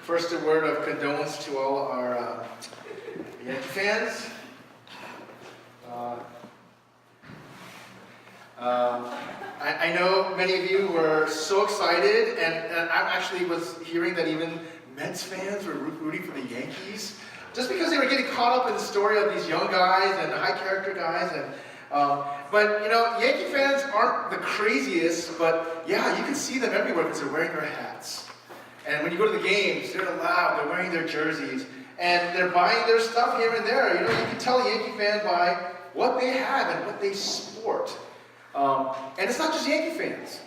First, a word of condolence to all our Yankee fans. I know many of you were so excited, and I actually was hearing that even Mets fans were rooting for the Yankees, just because they were getting caught up in the story of these young guys and high-character guys. But you know, Yankee fans aren't the craziest, but yeah, you can see them everywhere because they're wearing their hats. And when you go to the games, they're loud, they're wearing their jerseys, and they're buying their stuff here and there. You know, you can tell a Yankee fan by what they have and what they sport. And it's not just Yankee fans.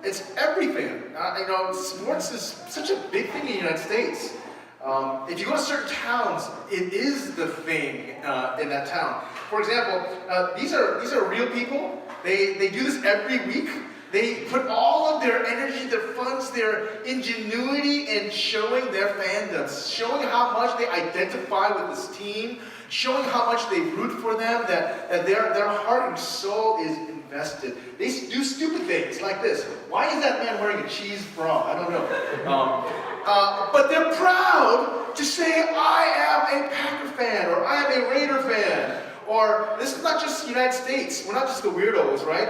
It's every fan. You know, sports is such a big thing in the United States. If you go to certain towns, it is the thing in that town. For example, these are real people. They do this every week. They put all of their energy, their funds, their ingenuity in showing their fandom, showing how much they identify with this team, showing how much they root for them, that their heart and soul is invested. They do stupid things like this. Why is that man wearing a cheese bra? I don't know. But they're proud to say, I am a Packer fan, or I am a Raider fan. Or this is not just the United States. We're not just the weirdos, right?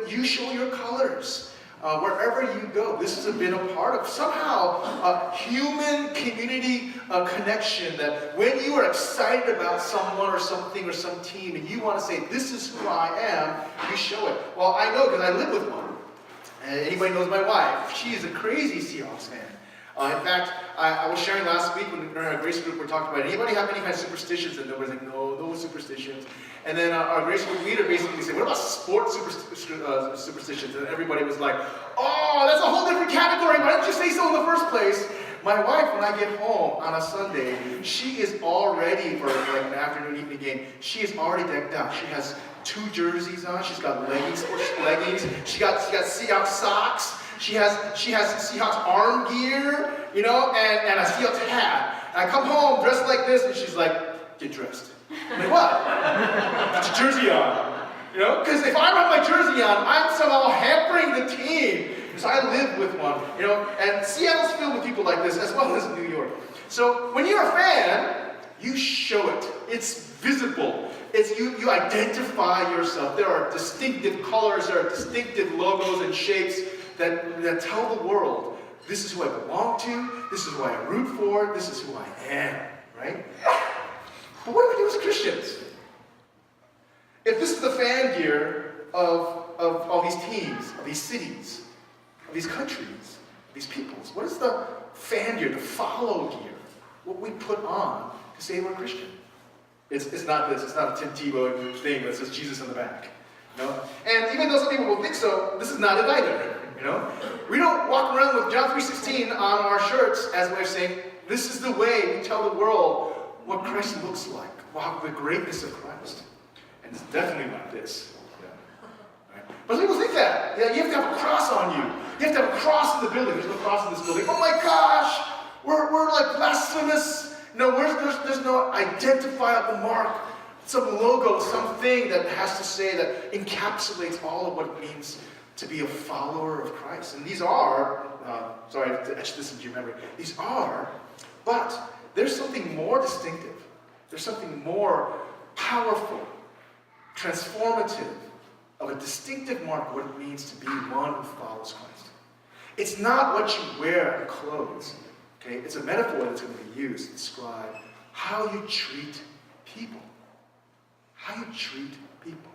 You show your colors wherever you go. This has been a part of somehow a human community connection, that when you are excited about someone or something or some team and you want to say, this is who I am, you show it. Well, I know because I live with one. And anybody knows my wife. She is a crazy Seahawks fan. In fact, I was sharing last week when in our grace group we talked about it. Anybody have any kind of superstitions? And nobody's like, no superstitions. And then our grace group leader basically said, what about sports superstitions? And everybody was like, oh, that's a whole different category. Why didn't you say so in the first place? My wife, when I get home on a Sunday, she is all ready for like an afternoon, evening game. She is already decked out. She has 2 jerseys on. She's got leggings, sports leggings. She got Seahawks socks. She has Seahawks arm gear, you know, and a Seahawks hat. And I come home dressed like this, and she's like, get dressed. I'm like, what? Put your jersey on. You know, because if I don't have my jersey on, I'm somehow hampering the team. So I live with one, you know, and Seattle's filled with people like this, as well as New York. So when you're a fan, you show it. It's visible. It's you identify yourself. There are distinctive colors, there are distinctive logos and shapes that tell the world, this is who I belong to, this is who I root for, this is who I am, right? But what do we do as Christians? If this is the fan gear of all these teams, of these cities, of these countries, of these peoples, what is the fan gear, the follow gear, what we put on to say we're Christian? It's not this, it's not a Tim Tebow thing that says Jesus on the back. You know? And even though some people will think so, this is not it either. You know, we don't walk around with John 3:16 on our shirts as a way of saying, this is the way we tell the world what Christ looks like, wow, the greatness of Christ. And it's definitely not this. Yeah. Right? But people think that. Yeah, you have to have a cross on you. You have to have a cross in the building. There's no cross in this building. Oh my gosh, we're like blasphemous. No, there's no identifiable mark, some logo, something that has to say, that encapsulates all of what it means to be a follower of Christ. And these are, sorry to etch this into your memory, these are, but there's something more distinctive. There's something more powerful, transformative, of a distinctive mark of what it means to be one who follows Christ. It's not what you wear on clothes, okay? It's a metaphor that's going to be used to describe how you treat people. How you treat people.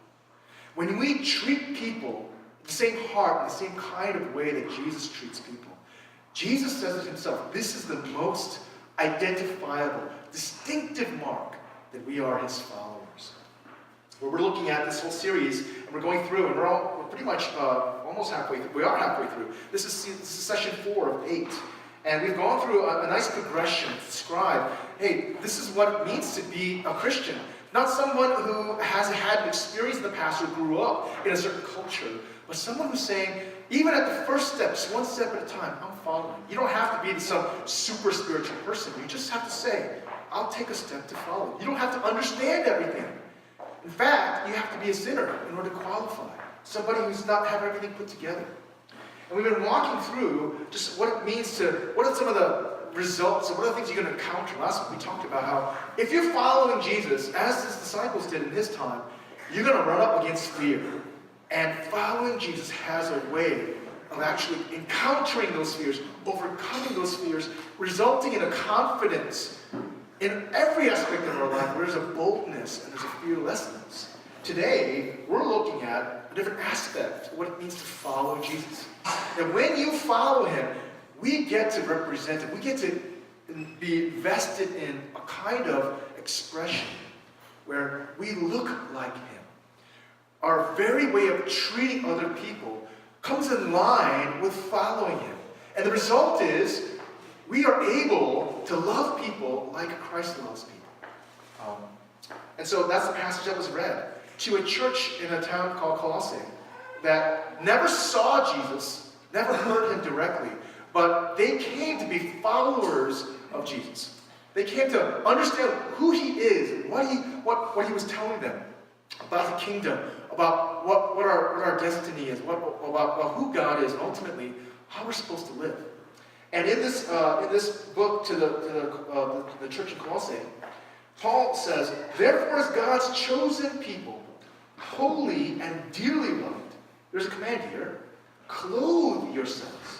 When we treat people the same heart, in the same kind of way that Jesus treats people. Jesus says it himself. This is the most identifiable, distinctive mark that we are his followers. Well, we're looking at this whole series, and we're going through, and we're pretty much almost halfway through. We are halfway through. This is session 4 of 8. And we've gone through a nice progression to describe, hey, this is what it means to be a Christian. Not someone who has had an experience in the past or grew up in a certain culture, but someone who's saying, even at the first steps, one step at a time, I'm following. You don't have to be some super spiritual person. You just have to say, I'll take a step to follow. You don't have to understand everything. In fact, you have to be a sinner in order to qualify. Somebody who's not have everything put together. And we've been walking through just what it means what are some of the results and what are the things you're going to encounter. Last week we talked about how if you're following Jesus, as his disciples did in his time, you're going to run up against fear. And following Jesus has a way of actually encountering those fears, overcoming those fears, resulting in a confidence in every aspect of our life where there's a boldness and there's a fearlessness. Today, we're looking at a different aspect of what it means to follow Jesus. And when you follow him, we get to represent him. We get to be vested in a kind of expression where we look like him. Our very way of treating other people comes in line with following him. And the result is we are able to love people like Christ loves people. And so that's the passage that was read to a church in a town called Colossae that never saw Jesus, never heard him directly, but they came to be followers of Jesus. They came to understand who he is, what he was telling them about the kingdom, about what our destiny is, about who God is, and ultimately how we're supposed to live. And in this book to the church in Colossae, Paul says, "Therefore, as God's chosen people, holy and dearly loved," there's a command here, "clothe yourselves."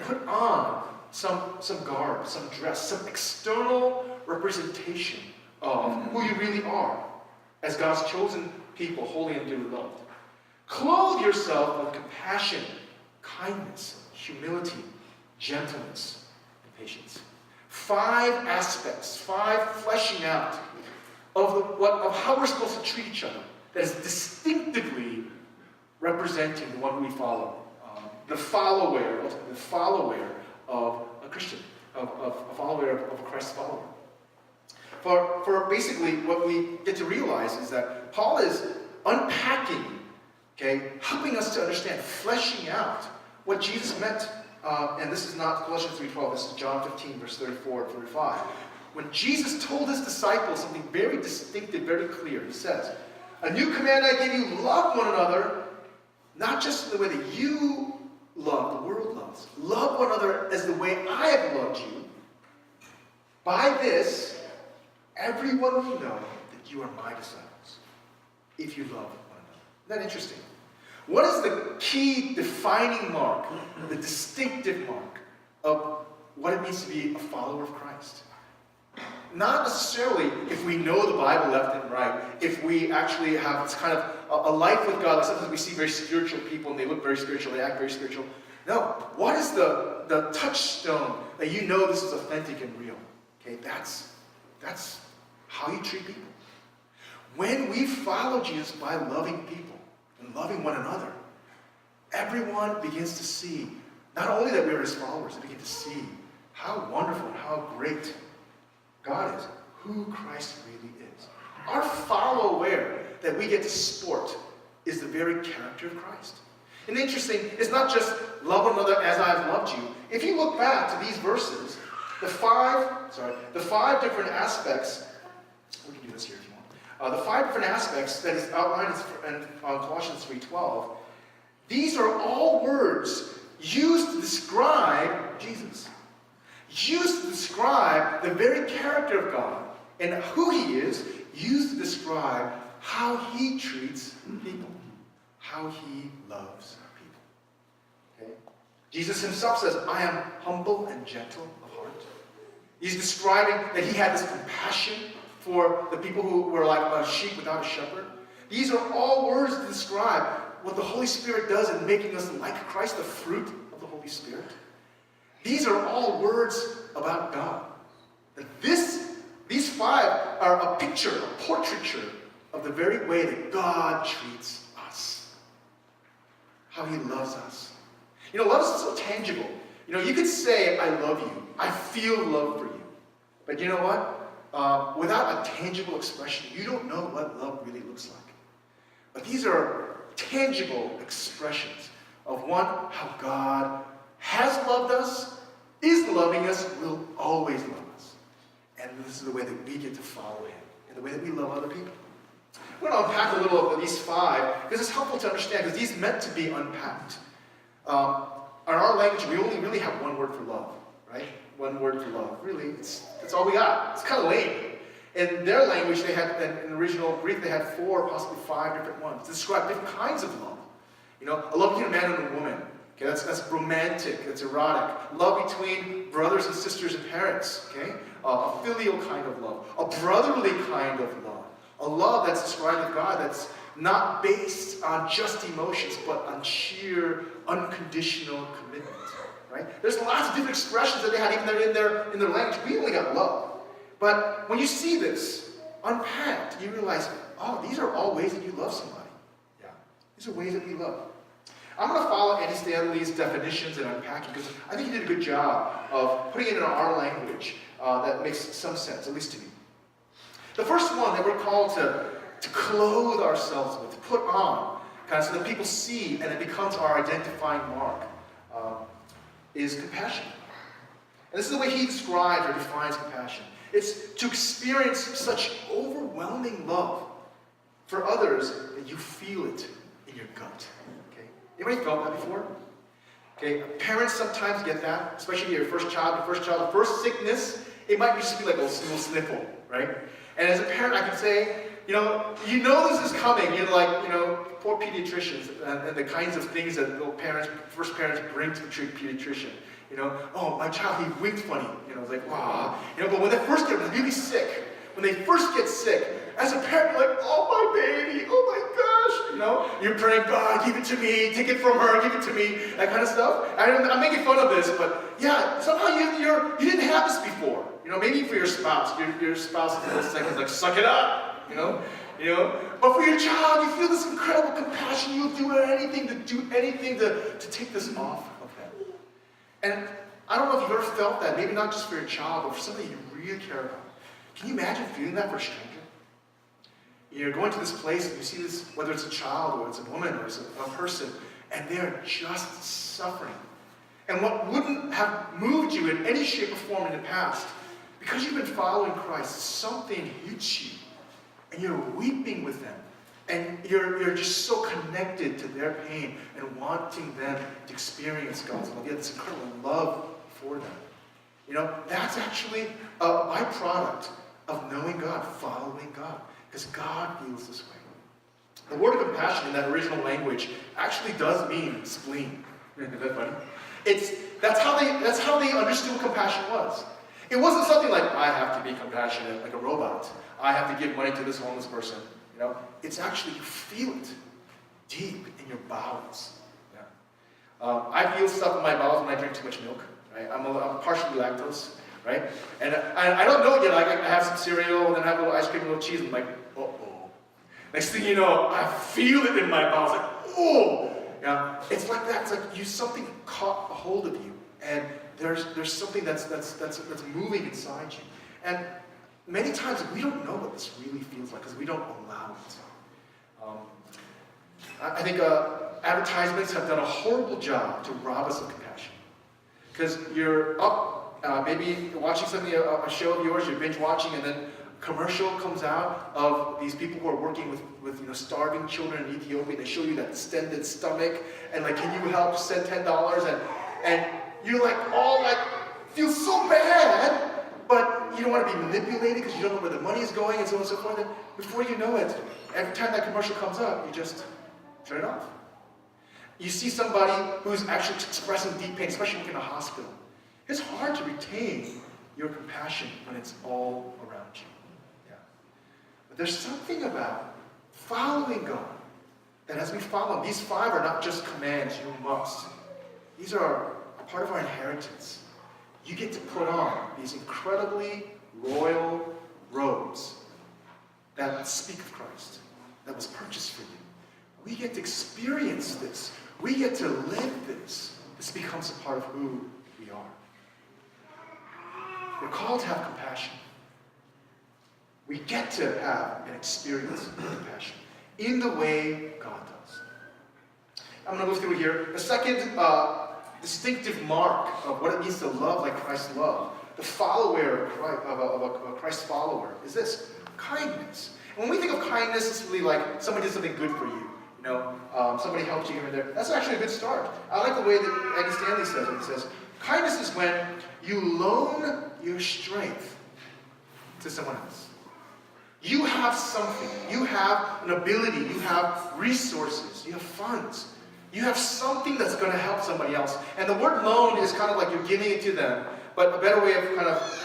Put on some garb, some dress, some external representation of who you really are as God's chosen people, holy and dearly loved. Clothe yourself with compassion, kindness, humility, gentleness, and patience. 5 aspects, 5 fleshing out of how we're supposed to treat each other that is distinctively representing the one who we follow. The follower of a Christian, of a follower of a Christ follower. For basically what we get to realize is that Paul is unpacking, helping us to understand, fleshing out what Jesus meant. And this is not Colossians 3:12, this is John 15, verse 34 and 35. When Jesus told his disciples something very distinctive, very clear, he says, "A new command I give you, love one another, not just in the way that you love, the world loves. Love one another as the way I have loved you. By this, everyone will know that you are my disciples, if you love one another." Isn't that interesting? What is the key defining mark, the distinctive mark of what it means to be a follower of Christ? Not necessarily if we know the Bible left and right, if we actually have this kind of a life with God. Like sometimes we see very spiritual people and they look very spiritual, they act very spiritual. No, what is the touchstone that you know this is authentic and real? That's how you treat people. When we follow Jesus by loving people and loving one another, everyone begins to see not only that we are his followers, they begin to see how wonderful and how great God is, who Christ really is. Our follower that we get to sport is the very character of Christ. And interesting, it's not just love one another as I have loved you. If you look back to these verses, the five different aspects, we can do this here if you want. The 5 different aspects that is outlined in Colossians 3:12, these are all words used to describe Jesus. Used to describe the very character of God and who he is, used to describe how he treats people, how he loves people. Jesus himself says, "I am humble and gentle of heart." He's describing that he had this compassion for the people who were like a sheep without a shepherd. These are all words to describe what the Holy Spirit does in making us like Christ, the fruit of the Holy Spirit. These are all words about God. That these 5 are a picture, a portraiture of the very way that God treats us. How he loves us. Love is so tangible. You could say, "I love you. I feel love for you." But you know what? Without a tangible expression, you don't know what love really looks like. But these are tangible expressions of how God has loved us, is loving us, will always love us. And this is the way that we get to follow him, and the way that we love other people. We're going to unpack a little of these 5, because it's helpful to understand, because these meant to be unpacked. in our language, we only really have one word for love, right? One word for love. Really, that's all we got. It's kind of lame. In their language, they had, in the original Greek, they had 4, possibly 5 different ones to describe different kinds of love. You know, a love between a man and a woman. Okay, that's romantic, that's erotic. Love between brothers and sisters and parents. Okay, a filial kind of love, a brotherly kind of love, a love that's described with God that's not based on just emotions, but on sheer, unconditional commitment. Right? There's lots of different expressions that they had even in their language. We only got love. But when you see this unpacked, you realize, oh, these are all ways that you love somebody. Yeah. These are ways that we love. I'm going to follow Andy Stanley's definitions and unpacking because I think he did a good job of putting it in our language that makes some sense, at least to me. The first one that we're called to clothe ourselves with, to put on, kind of so that people see and it becomes our identifying mark, is compassion. And this is the way he describes or defines compassion. It's to experience such overwhelming love for others that you feel it in your gut. Okay? Anybody felt that before? Okay, parents sometimes get that, especially your first child, the first sickness, it might just be like a little sniffle, right? And as a parent, I can say, you know this is coming. You're like, poor pediatricians and the kinds of things that first parents bring to the pediatrician. Oh, my child, he winked funny. It's like, wow. But when they first get really sick, as a parent, you're like, oh, my baby, oh, my gosh. You're praying, God, give it to me, take it from her, give it to me, that kind of stuff. I'm making fun of this, but yeah, somehow you didn't have this before. Maybe for your spouse, your spouse is like, suck it up. But for your child, you feel this incredible compassion. You'll do anything to take this off of them. And I don't know if you've ever felt that, maybe not just for your child, but for somebody you really care about. Can you imagine feeling that for a stranger? You're going to this place and you see this, whether it's a child or it's a woman or it's a person, and they're just suffering. And what wouldn't have moved you in any shape or form in the past, because you've been following Christ, something hits you. And you're weeping with them. And you're just so connected to their pain and wanting them to experience God's love. You have this incredible love for them. That's actually a byproduct of knowing God, following God. Because God feels this way. The word compassion in that original language actually does mean spleen. Isn't that funny? That's how they understood what compassion was. It wasn't something like, I have to be compassionate like a robot. I have to give money to this homeless person. It's actually, you feel it deep in your bowels. Yeah. I feel stuff in my bowels when I drink too much milk. Right? I'm partially lactose. Right? And I don't know it yet. I have some cereal, and then I have a little ice cream and a little cheese, and I'm like, uh-oh. Next thing you know, I feel it in my bowels, like, oh! Yeah. It's like that. It's like something caught a hold of you, and there's something that's moving inside you. And many times we don't know what this really feels like because we don't allow it. I think advertisements have done a horrible job to rob us of compassion. Because you're up, maybe watching something, a show of yours, you're binge watching, and then a commercial comes out of these people who are working with starving children in Ethiopia. They show you that distended stomach, and like, can you help send $10? And you're like, feel so bad. But you don't want to be manipulated because you don't know where the money is going and so on and so forth. And before you know it, every time that commercial comes up, you just turn it off. You see somebody who's actually expressing deep pain, especially in a hospital. It's hard to retain your compassion when it's all around you. Yeah. But there's something about following God that as we follow Him, these 5 are not just commands, you must. These are a part of our inheritance. You get to put on these incredibly royal robes that speak of Christ, that was purchased for you. We get to experience this. We get to live this. This becomes a part of who we are. We're called to have compassion. We get to have an experience of compassion in the way God does. I'm going to move through here. The second distinctive mark of what it means to love like Christ loved, the follower of a Christ follower, is this: kindness. And when we think of kindness, it's really like somebody did something good for you. Somebody helped you here and there. That's actually a good start. I like the way that Eddie Stanley says it. He says, kindness is when you loan your strength to someone else. You have something. You have an ability. You have resources. You have funds. You have something that's going to help somebody else. And the word loan is kind of like you're giving it to them. But a better way of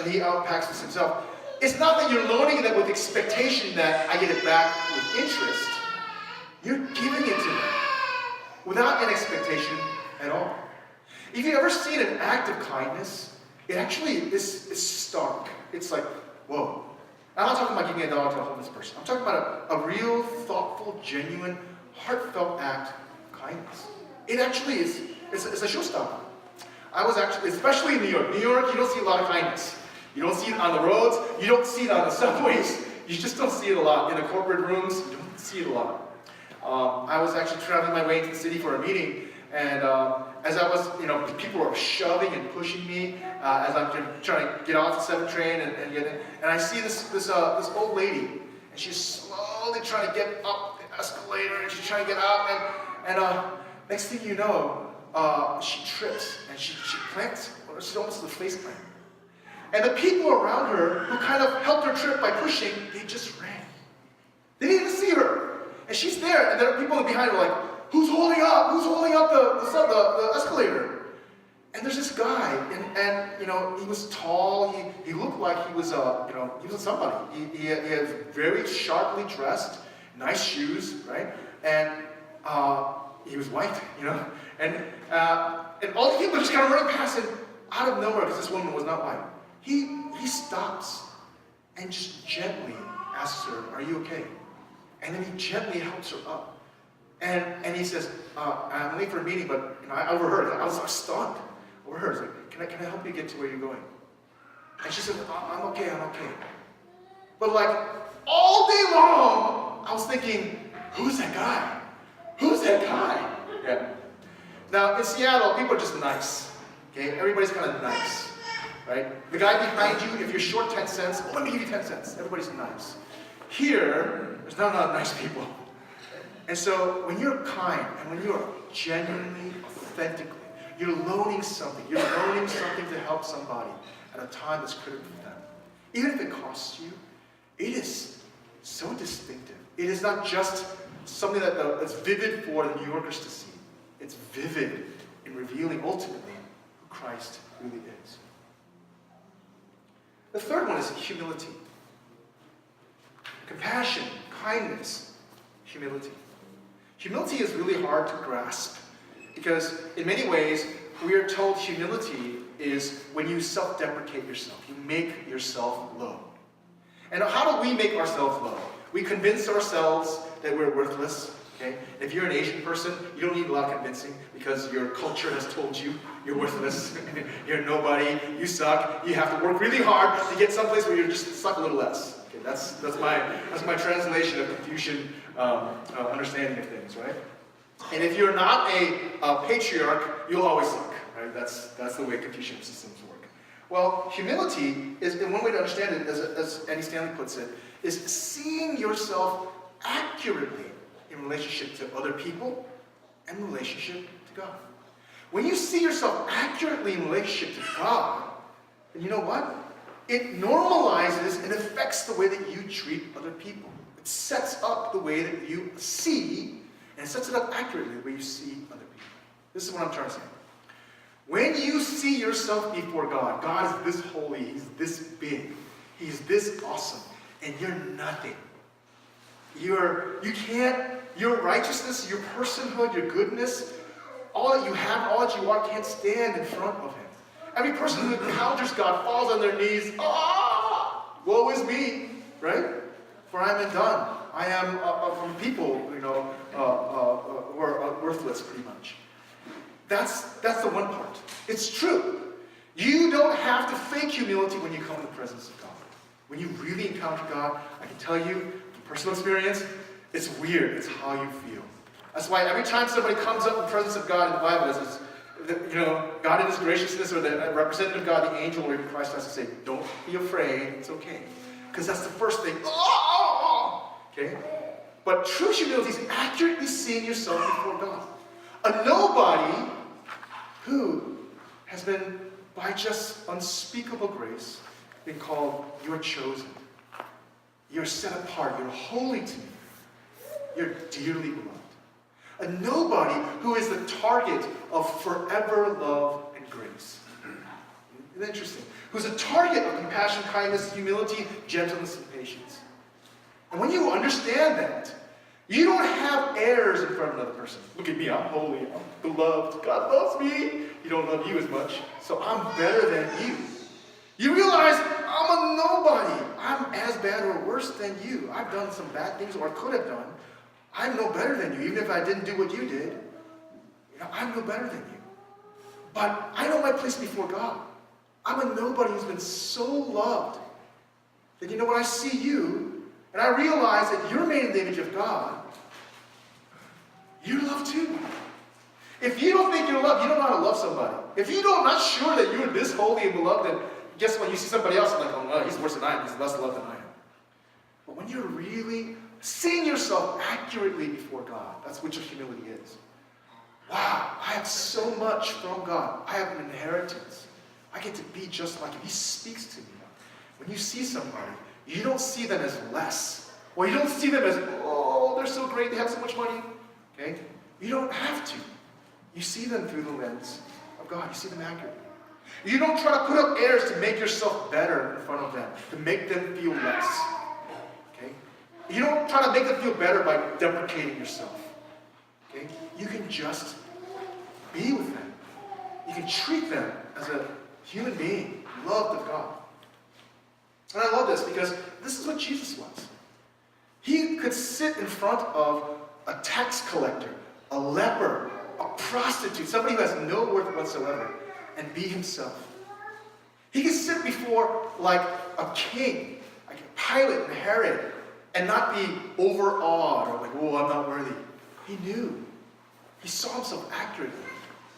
and he unpacks this himself. It's not that you're loaning them with expectation that I get it back with interest. You're giving it to them without an expectation at all. If you've ever seen an act of kindness, it actually is stark. It's like, whoa. I'm not talking about giving $1 to a homeless person. I'm talking about a real, thoughtful, genuine, heartfelt act of kindness. It actually is, it's a showstopper. I was actually, especially in New York. New York, you don't see a lot of kindness. You don't see it on the roads. You don't see it on the subways. You just don't see it a lot. In the corporate rooms, you don't see it a lot. I was actually traveling my way into the city for a meeting, and as I was, people were shoving and pushing me as I'm trying to get off the 7 train and get in. And I see this old lady, and she's slowly trying to get up the escalator, and she's trying to get out, and next thing you know, she trips, and she plants, or she's almost the face plant. And the people around her who kind of helped her trip by pushing, they just ran. They didn't even see her. And she's there, and there are people behind her like, who's holding up? Who's holding up the escalator? And there's this guy, and he was tall. He looked like he was he was somebody. He was very sharply dressed, nice shoes, right? And he was white, and all the people just kind of running past him out of nowhere because this woman was not white. He stops and just gently asks her, "Are you okay?" And then he gently helps her up. And he says, I'm late for a meeting, but I overheard. I was stunned. Overheard. I was like, can I help you get to where you're going? And she said, I'm okay. But like all day long, I was thinking, who's that guy? Who's that guy? Yeah. Now in Seattle, people are just nice. Okay? Everybody's kind of nice. Right? The guy behind you, if you're short 10 cents, let me give you 10 cents. Everybody's nice. Here, there's not a lot of nice people. And so when you're kind and when you're genuinely, authentically, you're loaning something. You're loaning something to help somebody at a time that's critical for them. Even if it costs you, it is so distinctive. It is not just something that's vivid for the New Yorkers to see. It's vivid in revealing ultimately who Christ really is. The third one is humility. Compassion, kindness, humility. Humility is really hard to grasp because in many ways we are told humility is when you self-deprecate yourself. You make yourself low. And how do we make ourselves low? We convince ourselves that we're worthless. Okay? If you're an Asian person, you don't need a lot of convincing because your culture has told you you're worthless, you're nobody, you suck, you have to work really hard to get someplace where you just suck a little less. Okay, that's my translation of Confucian understanding of things, right? And if you're not a patriarch, you'll always suck, right? That's the way Confucian systems work. Well, humility is, and one way to understand it, as Andy Stanley puts it, is seeing yourself accurately in relationship to other people and relationship to God. When you see yourself accurately in relationship to God, then you know what? It normalizes and affects the way that you treat other people. It sets up the way that you see, and it sets it up accurately the way you see other people. This is what I'm trying to say. When you see yourself before God, God is this holy, He's this big, He's this awesome, and you're nothing. Your righteousness, your personhood, your goodness, all that you have, all that you are, can't stand in front of Him. Every person who encounters God falls on their knees. Woe is me, right? For I am undone. I am from people, who are worthless, pretty much. That's the one part. It's true. You don't have to fake humility when you come in the presence of God. When you really encounter God, I can tell you from personal experience, it's weird. It's how you feel. That's why every time somebody comes up in the presence of God in the Bible, it's God in His graciousness, or the representative of God, the angel, or even Christ has to say, don't be afraid, it's okay. Because that's the first thing. Okay? But true humility is accurately seeing yourself before God. A nobody who has been, by just unspeakable grace, been called, you're chosen. You're set apart. You're holy to me. You're dearly beloved. A nobody who is the target of forever love and grace. Isn't that interesting? Who's a target of compassion, kindness, humility, gentleness, and patience. And when you understand that, you don't have airs in front of another person. Look at me, I'm holy, I'm beloved, God loves me. He don't love you as much, so I'm better than you. You realize I'm a nobody. I'm as bad or worse than you. I've done some bad things, or could have done. I'm no better than you, even if I didn't do what you did. I'm no better than you. But I know my place before God. I'm a nobody who's been so loved that when I see you, and I realize that you're made in the image of God, you're loved too. If you don't think you're loved, you don't know how to love somebody. If you don't, not sure that you're this holy and beloved, then guess what? You see somebody else, like, oh no, he's worse than I am. He's less loved than I am. But when you're really seeing yourself accurately before God, that's what humility is. Wow, I have so much from God. I have an inheritance. I get to be just like him. He speaks to me. When you see somebody, you don't see them as less. Or you don't see them as, oh, they're so great, they have so much money. Okay? You don't have to. You see them through the lens of God. You see them accurately. You don't try to put up airs to make yourself better in front of them, to make them feel less. Okay? You don't try to make them feel better by deprecating yourself. Okay? You can just be with them. You can treat them as a human being, loved of God. And I love this because this is what Jesus was. He could sit in front of a tax collector, a leper, a prostitute, somebody who has no worth whatsoever, and be himself. He could sit before like a king, like Pilate and Herod, and not be overawed or like, oh, I'm not worthy. He knew. He saw himself accurately.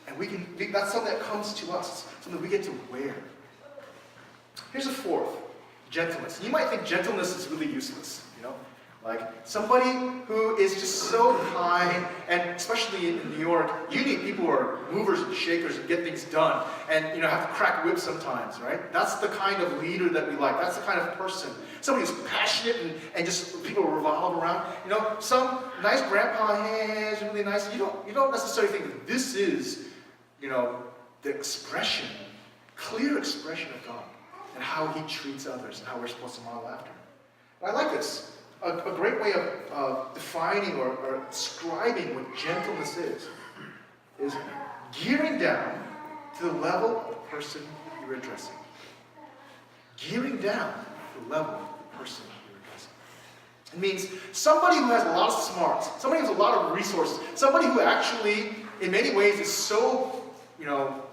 And that's something that comes to us, something we get to wear. Here's a fourth, gentleness. You might think gentleness is really useless, like somebody who is just so kind, and especially in New York, you need people who are movers and shakers and get things done, and have to crack whips sometimes, right? That's the kind of leader that we like. That's the kind of person. Somebody who's passionate and just people revolve around. Some nice grandpa, hey, is really nice. You don't necessarily think that this is, the expression, clear expression of God and how he treats others and how we're supposed to model after. And I like this. A great way of defining or describing what gentleness is gearing down to the level of the person you're addressing. Gearing down to the level of the person you're addressing. It means somebody who has a lot of smarts, somebody who has a lot of resources, somebody who actually, in many ways, is so,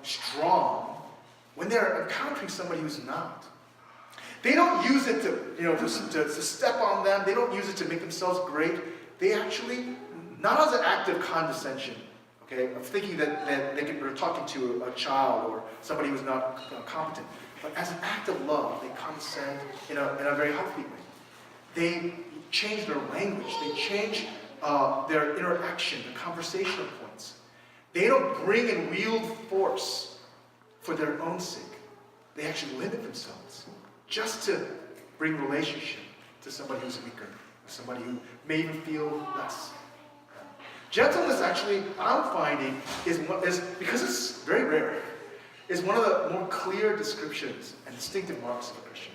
strong, when they're encountering somebody who's not. They don't use it to step on them. They don't use it to make themselves great. They actually, not as an act of condescension, okay, of thinking that they're talking to a child or somebody who's not competent, but as an act of love, they condescend in a very healthy way. They change their language. They change their interaction, their conversational points. They don't bring and wield force for their own sake. They actually limit themselves just to bring relationship to somebody who's weaker, somebody who may even feel less. Gentleness, actually, I'm finding, is because it's very rare, is one of the more clear descriptions and distinctive marks of a Christian.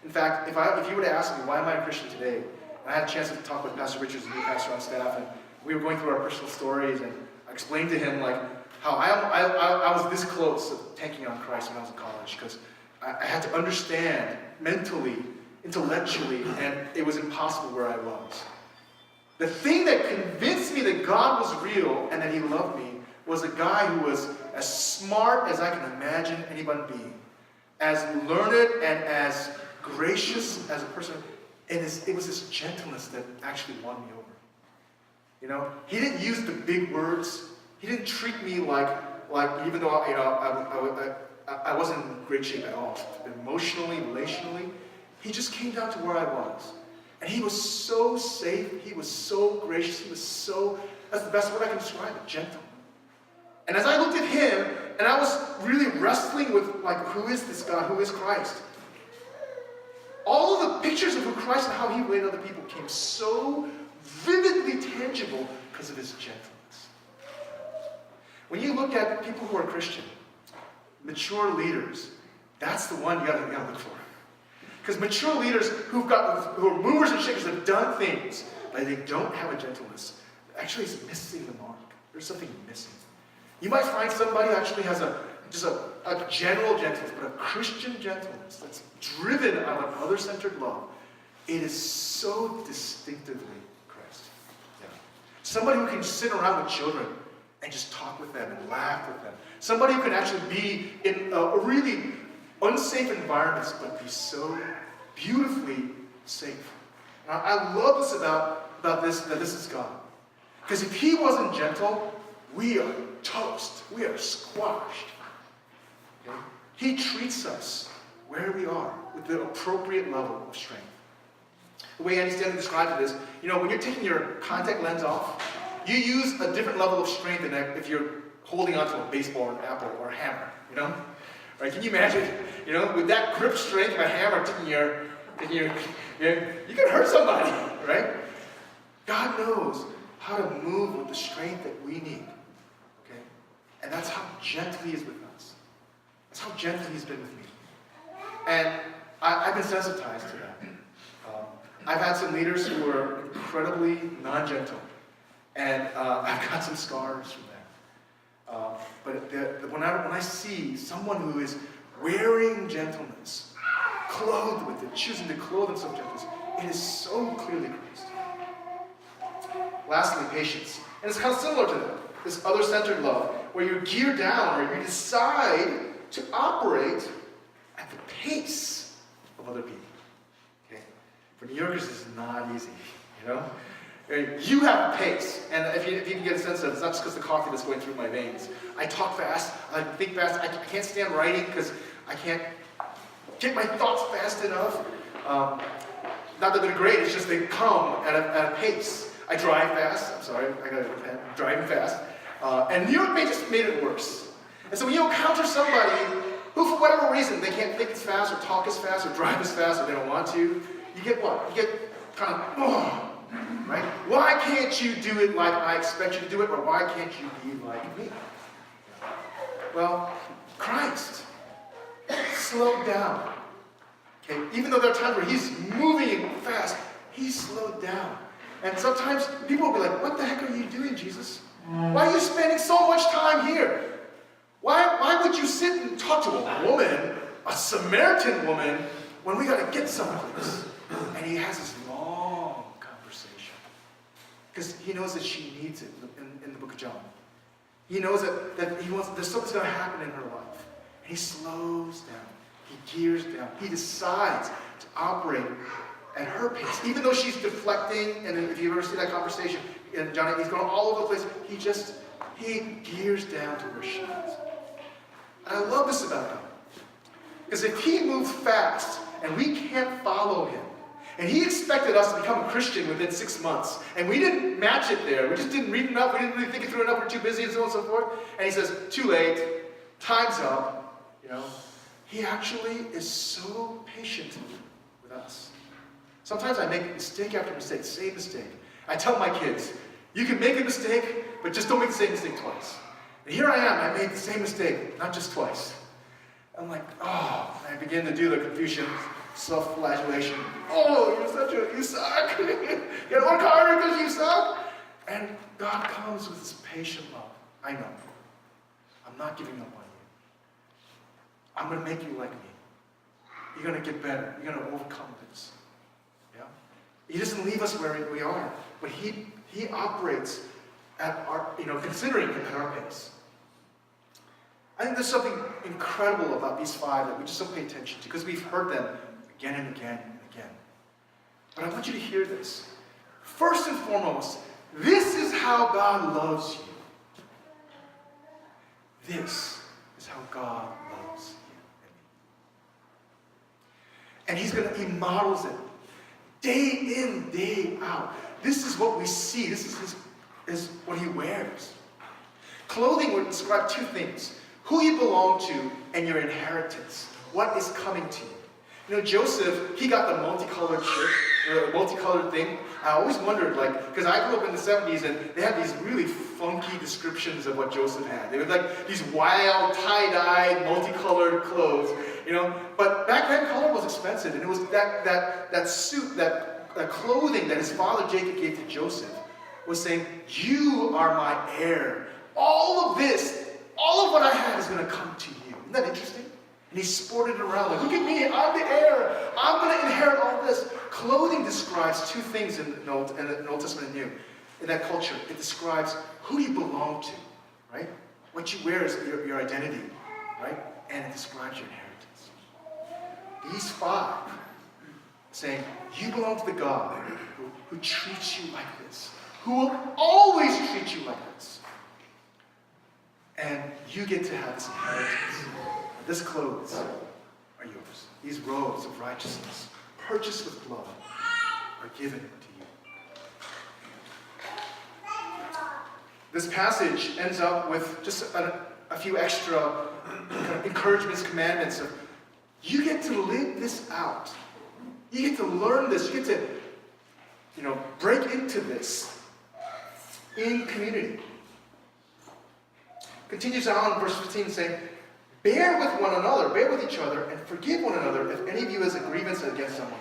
In fact, if you were to ask me, why am I a Christian today? And I had a chance to talk with Pastor Richards, the new pastor on staff, and we were going through our personal stories, and I explained to him how I was this close to taking on Christ when I was in college, because I had to understand mentally, intellectually, and it was impossible where I was. The thing that convinced me that God was real and that he loved me was a guy who was as smart as I can imagine anyone being, as learned and as gracious as a person. And it was his gentleness that actually won me over. He didn't use the big words. He didn't treat me like even though I wasn't in great shape at all, emotionally, relationally. He just came down to where I was. And he was so safe, he was so gracious, he was so, that's the best word I can describe it, gentle. And as I looked at him, and I was really wrestling with, like, who is this God? Who is Christ? All of the pictures of who Christ and how he related to other people came so vividly tangible because of his gentleness. When you look at people who are Christian, mature leaders, that's the one you gotta look for. Because mature leaders who are movers and shakers have done things, but they don't have a gentleness, actually is missing the mark. There's something missing. You might find somebody who actually has just a general gentleness, but a Christian gentleness that's driven out of other-centered love. It is so distinctively Christ. Yeah. Somebody who can sit around with children and just talk with them and laugh with them. Somebody who can actually be in a really unsafe environments, but be so beautifully safe. Now, I love this about this, that this is God. Because if he wasn't gentle, we are toast. We are squashed. Okay? He treats us where we are with the appropriate level of strength. The way Andy Stanley described it is, when you're taking your contact lens off, you use a different level of strength than if you're holding onto a baseball or an apple or a hammer, Right? Can you imagine, with that grip strength of a hammer you can hurt somebody, right? God knows how to move with the strength that we need, okay? And that's how gentle he is with us. That's how gentle he's been with me. And I've been sensitized to that. I've had some leaders who were incredibly non-gentle, and I've got some scars from that. But when I see someone who is wearing gentleness, clothed with it, choosing to clothe himself with gentleness, it is so clearly Christ. Lastly, patience. And it's kind of similar to that, this other-centered love, where you're geared down, or you decide to operate at the pace of other people. Okay? For New Yorkers, this is not easy, You have a pace, and if you can get a sense of it, it's not just because the coffee that's going through my veins. I talk fast, I think fast, I can't stand writing because I can't get my thoughts fast enough. Not that they're great, it's just they come at a pace. I drive fast, I'm sorry, I'm driving fast. And New York just made it worse. And so when you encounter somebody who, for whatever reason, they can't think as fast, or talk as fast, or drive as fast, or they don't want to, you get what? You get kind of, right? Why can't you do it like I expect you to do it, or why can't you be like me? Well, Christ slowed down. Okay, even though there are times where he's moving fast, he slowed down. And sometimes people will be like, what the heck are you doing, Jesus? Why are you spending so much time here? Why would you sit and talk to a woman, a Samaritan woman, when we got to get someplace? And he has this long conversation. Because he knows that she needs it in the book of John. He knows that there's something's going to happen in her life. And he slows down. He gears down. He decides to operate at her pace. Even though she's deflecting, and if you ever see that conversation, and John, he's going all over the place, he gears down to where she is. And I love this about him. Because if he moved fast, and we can't follow him, and he expected us to become a Christian within 6 months, and we didn't match it there, we just didn't read enough, we didn't really think it through enough, we're too busy, and so on and so forth, and he says, too late, time's up, he actually is so patient with us. Sometimes I make mistake after mistake, same mistake. I tell my kids, you can make a mistake, but just don't make the same mistake twice. And here I am, I made the same mistake, not just twice. I'm like, I begin to do the Confucian self-flagellation. You suck. You gotta work harder because you suck. And God comes with this patient love. I know. I'm not giving up on you. I'm going to make you like me. You're going to get better. You're going to overcome this. Yeah? He doesn't leave us where we are, but he operates at our, considering him at our pace. I think there's something incredible about these five that we just don't pay attention to because we've heard them again and again and again. But I want you to hear this. First and foremost, this is how God loves you. This is how God loves you and me. And he models it Day in, day out. This is what we see. This is what he wears. Clothing would describe two things. Who you belong to and your inheritance. What is coming to you. You know, Joseph, he got the multicolored shirt, the multicolored thing. I always wondered, because I grew up in the 70s and they had these really funky descriptions of what Joseph had. They were like these wild, tie-dyed, multicolored clothes, But back then, color was expensive, and it was that suit, that clothing that his father Jacob gave to Joseph was saying, you are my heir. All of this, all of what I have is going to come to you. Isn't that interesting? And he sported it around like, look at me, I'm the heir. I'm going to inherit all this. Clothing describes two things in the Old Testament and New. In that culture, it describes who you belong to, right? What you wear is your identity, right? And it describes your inheritance. These five saying, you belong to the God who treats you like this, who will always treat you like this. And you get to have this inheritance. This clothes are yours. These robes of righteousness, purchased with blood, are given to you. This passage ends up with just a few extra kind of encouragements, commandments of you get to live this out. You get to learn this. You get to, break into this in community. Continues on in verse 15 saying, bear with one another, bear with each other, and forgive one another if any of you has a grievance against someone.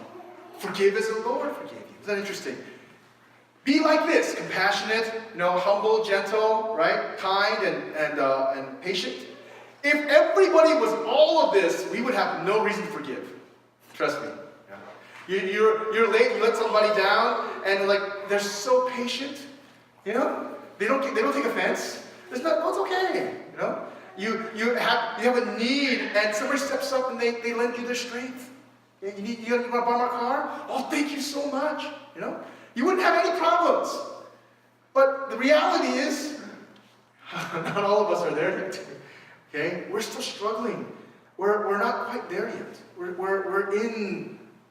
Forgive as the Lord forgave you. Isn't that interesting? Be like this, compassionate, humble, gentle, right? Kind and patient. If everybody was all of this, we would have no reason to forgive. Trust me. Yeah. You're late, you let somebody down, and they're so patient. They don't take offense. It's okay. You have a need, and somebody steps up and they lend you their strength. You want to borrow my car? Oh, thank you so much. You wouldn't have any problems. But the reality is, not all of us are there yet. Okay, we're still struggling. We're not quite there yet. We're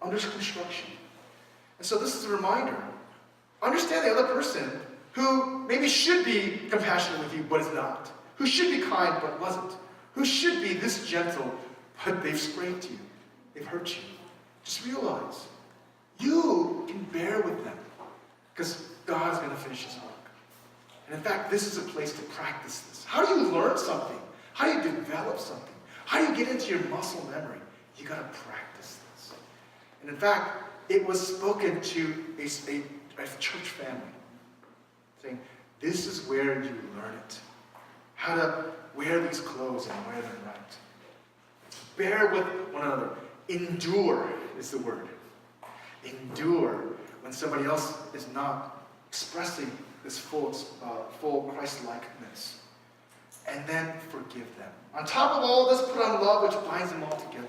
under construction. And so this is a reminder. Understand the other person who maybe should be compassionate with you, but is not. Who should be kind, but wasn't. Who should be this gentle, but they've scraped you. They've hurt you. Just realize, you can bear with them, because God's going to finish his work. And in fact, this is a place to practice this. How do you learn something? How do you develop something? How do you get into your muscle memory? You got to practice this. And in fact, it was spoken to a church family, saying, this is where you learn it. How to wear these clothes and wear them right. Bear with one another. Endure is the word. Endure when somebody else is not expressing this full Christ-likeness. And then forgive them. On top of all this, put on love, which binds them all together.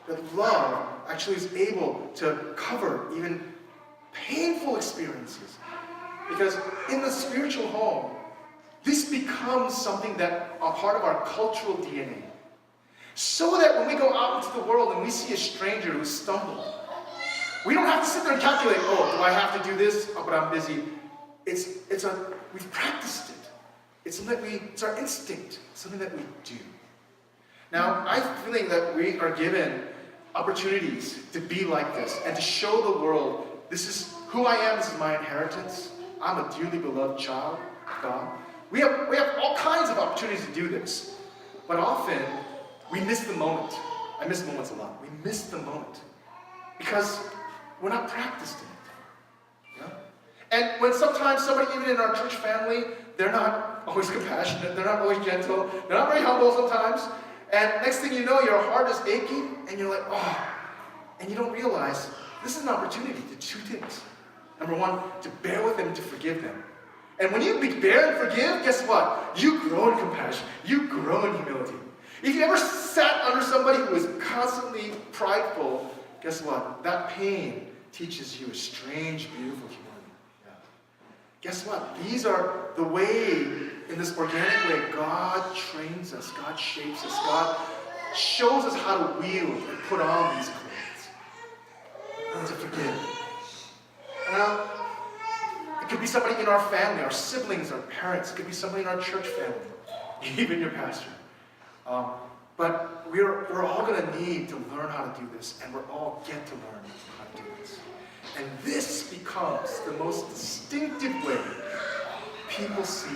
That love actually is able to cover even painful experiences. Because in the spiritual home, this becomes something that a part of our cultural DNA. So that when we go out into the world and we see a stranger who stumbled, we don't have to sit there and calculate, oh, do I have to do this? Oh, but I'm busy. We've practiced it. It's our instinct, something that we do. Now, I'm feeling that we are given opportunities to be like this and to show the world, this is who I am, this is my inheritance. I'm a dearly beloved child of God. We have all kinds of opportunities to do this. But often, we miss the moment. I miss moments a lot. We miss the moment because we're not practiced in it. Yeah? And when sometimes somebody, even in our church family, they're not always compassionate, they're not always gentle, they're not very humble sometimes, and next thing you know, your heart is aching, and you're like, oh, and you don't realize this is an opportunity to do two things. Number one, to bear with them and to forgive them. And when you bear and forgive, guess what? You grow in compassion. You grow in humility. If you ever sat under somebody who is constantly prideful, guess what? That pain teaches you a strange, beautiful humility. Yeah. Guess what? These are the way, in this organic way, God trains us. God shapes us. God shows us how to wield and put on these clothes. And to forgive. somebody in our family, our siblings, our parents. It could be somebody in our church family, even your pastor. But we're all going to need to learn how to do this, and we're all get to learn how to do this. And this becomes the most distinctive way people see